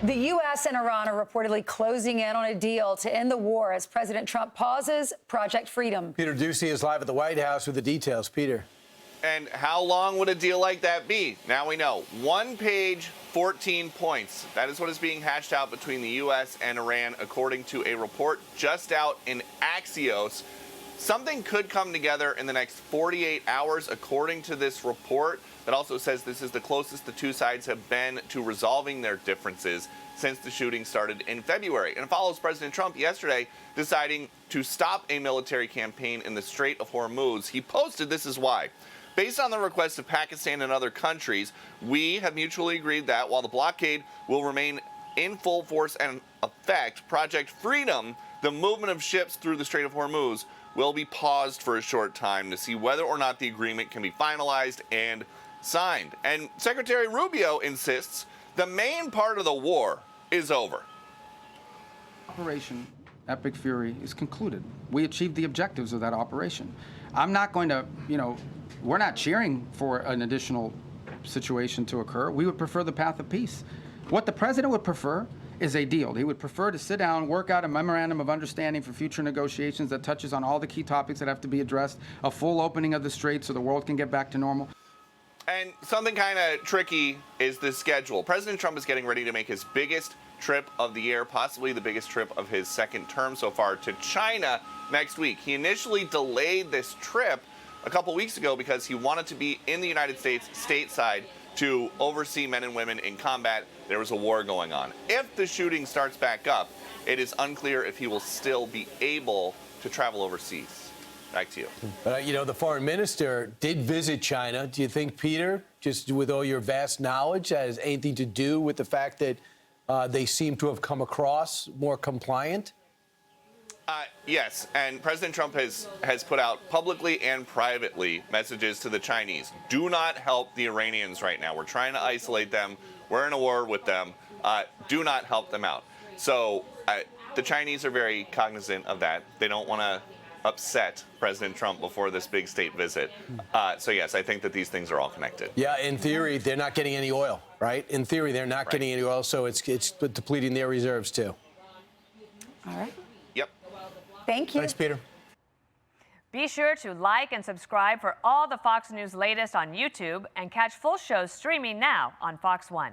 The U.S. and Iran are reportedly closing in on a deal to end the war as President Trump pauses Project Freedom. Peter Doocy is live at the White House with the details. Peter. And how long would a deal like that be? Now we know. 1 page, 14 points. That is what is being hashed out between the U.S. and Iran, according to a report just out in Axios. Something could come together in the next 48 hours, according to this report. That also says this is the closest the two sides have been to resolving their differences since the shooting started in February. And it follows President Trump yesterday deciding to stop a military campaign in the Strait of Hormuz. He posted, "This is why. Based on the request of Pakistan and other countries, we have mutually agreed that while the blockade will remain in full force and effect, Project Freedom, the movement of ships through the Strait of Hormuz, will be paused for a short time to see whether or not the agreement can be finalized and signed." And Secretary Rubio insists the main part of the war is over. Operation Epic Fury is concluded. We achieved the objectives of that operation. I'm not going to, we're not cheering for an additional situation to occur. We would prefer the path of peace. What the president would prefer is a deal. He would prefer to sit down, work out a memorandum of understanding for future negotiations that touches on all the key topics that have to be addressed, a full opening of the strait so the world can get back to normal. And something kind of tricky is the schedule. President Trump is getting ready to make his biggest trip of the year, possibly the biggest trip of his second term so far, to China next week. He initially delayed this trip a couple weeks ago because he wanted to be in the United States stateside to oversee men and women in combat. There was a war going on. If the shooting starts back up, it is unclear if he will still be able to travel overseas. Back to you. But, the foreign minister did visit China. Do you think, Peter, just with all your vast knowledge, that has anything to do with the fact that they seem to have come across more compliant? Yes, and President Trump has put out publicly and privately messages to the Chinese. Do not help the Iranians right now. We're trying to isolate them. We're in a war with them. Do not help them out. So the Chinese are very cognizant of that. They don't want to upset President Trump before this big state visit. So, yes, I think that these things are all connected. Yeah, in theory, they're not getting any oil, right? In theory, they're not getting any oil, so it's depleting their reserves, too. All right. Yep. Thank you. Thanks, Peter. Be sure to like and subscribe for all the Fox News latest on YouTube and catch full shows streaming now on Fox One.